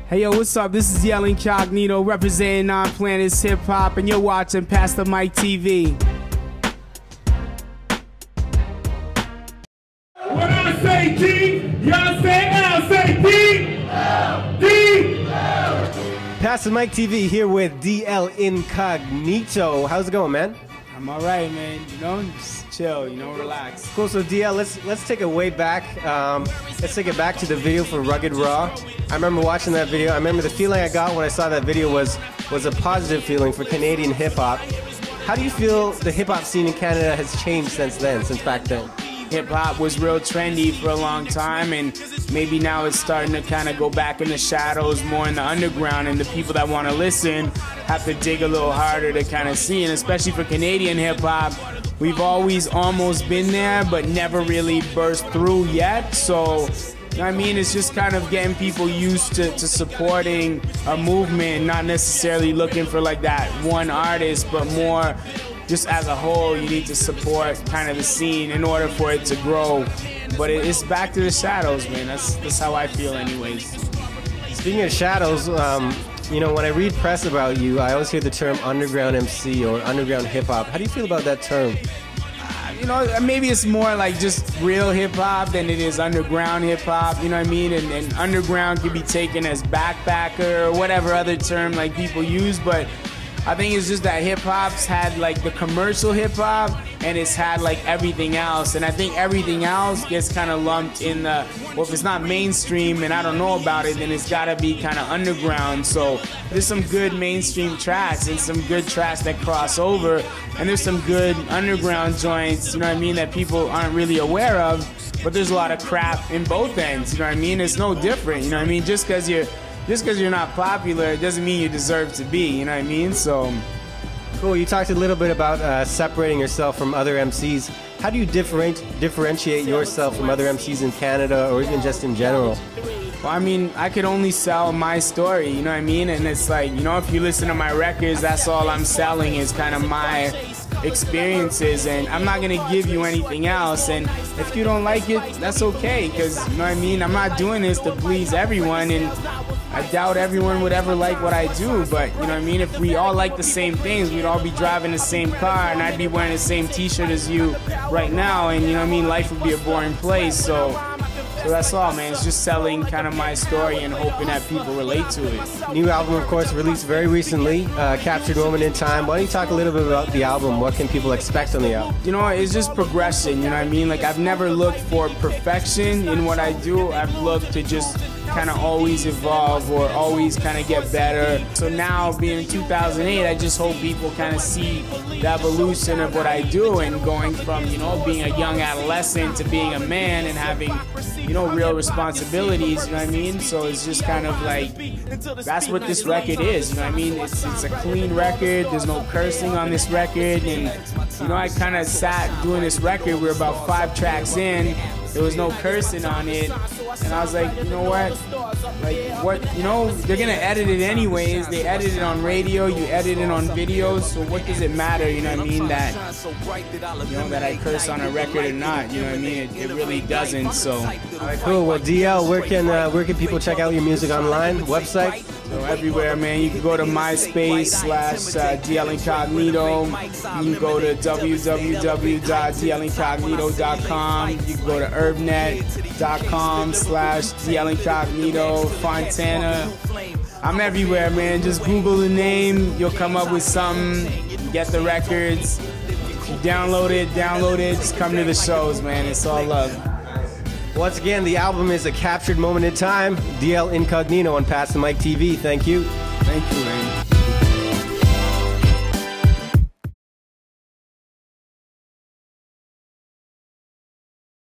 Hey yo, what's up? This is Incognito representing Non-Planets Hip Hop, and you're watching Past the Mic TV. When I say D, y'all say L. Say D, L, D, L. Past the Mic TV here with DL Incognito. How's it going, man? I'm all right, man. You know, just chill. You know, relax. Cool. So DL, let's take it way back. Let's take it back to the video for Rugged Raw. I remember watching that video. I remember the feeling I got when I saw that video was a positive feeling for Canadian hip hop. How do you feel the hip hop scene in Canada has changed since back then? Hip hop was real trendy for a long time, and maybe now it's starting to kind of go back in the shadows, more in the underground, and the people that want to listen have to dig a little harder to kind of see. And especially for Canadian hip hop, we've always almost been there, but never really burst through yet. So, I mean, it's just kind of getting people used to supporting a movement, not necessarily looking for like that one artist, but more just as a whole, you need to support kind of the scene in order for it to grow. But it's back to the shadows, man. That's how I feel anyways. Speaking of shadows, you know, when I read press about you, I always hear the term underground MC or underground hip hop. How do you feel about that term? You know, maybe it's more like just real hip hop than it is underground hip hop, you know what I mean? And underground could be taken as backpacker or whatever other term like people use, but I think it's just that hip hop's had like the commercial hip hop and it's had like everything else, and I think everything else gets kind of lumped in the, well, if it's not mainstream and I don't know about it, then it's gotta be kind of underground. So there's some good mainstream tracks and some good tracks that cross over, and there's some good underground joints, you know what I mean, that people aren't really aware of, but there's a lot of crap in both ends, you know what I mean? It's no different, you know what I mean? Just because you're not popular, it doesn't mean you deserve to be, you know what I mean? So cool. You talked a little bit about separating yourself from other MCs. How do you differentiate yourself from other MCs in Canada or even just in general? Well, I mean, I could only sell my story, you know what I mean? And it's like, you know, if you listen to my records, that's all I'm selling is kind of my experiences, and I'm not gonna give you anything else. And if you don't like it, that's okay, because, you know what I mean, I'm not doing this to please everyone, and I doubt everyone would ever like what I do. But, you know what I mean, if we all like the same things, we'd all be driving the same car, and I'd be wearing the same t-shirt as you right now, and, you know what I mean, life would be a boring place. So that's all, man. It's just selling kind of my story and hoping that people relate to it. New album, of course, released very recently, Captured Moment in Time. Why don't you talk a little bit about the album? What can people expect on the album? You know, it's just progression, you know what I mean? Like, I've never looked for perfection in what I do. I've looked to just kind of always evolve or always kind of get better. So now, being in 2008, I just hope people kind of see the evolution of what I do, and going from, you know, being a young adolescent to being a man and having, you know, real responsibilities, you know what I mean? So it's just kind of like, that's what this record is, you know what I mean? It's a clean record, there's no cursing on this record, and, you know, I kind of sat doing this record, we're about 5 tracks in, there was no cursing on it, and I was like, you know what, like, what, you know, they're gonna edit it anyways, they edit it on radio, you edit it on videos, so what does it matter, you know what I mean, that, you know, that I curse on a record or not, you know what I mean, it really doesn't. So. Alright, cool. Well, DL, where can people check out your music online, website? So everywhere, man. You can go to MySpace/DL Incognito. You can go to www.dlincognito.com. You can go to herbnet.com/DL Incognito. Fontana. I'm everywhere, man. Just Google the name. You'll come up with something. Get the records. If you download it. Just come to the shows, man. It's all love. Once again, the album is A Captured Moment in Time. DL Incognito on Past the Mic TV. Thank you. Thank you, man.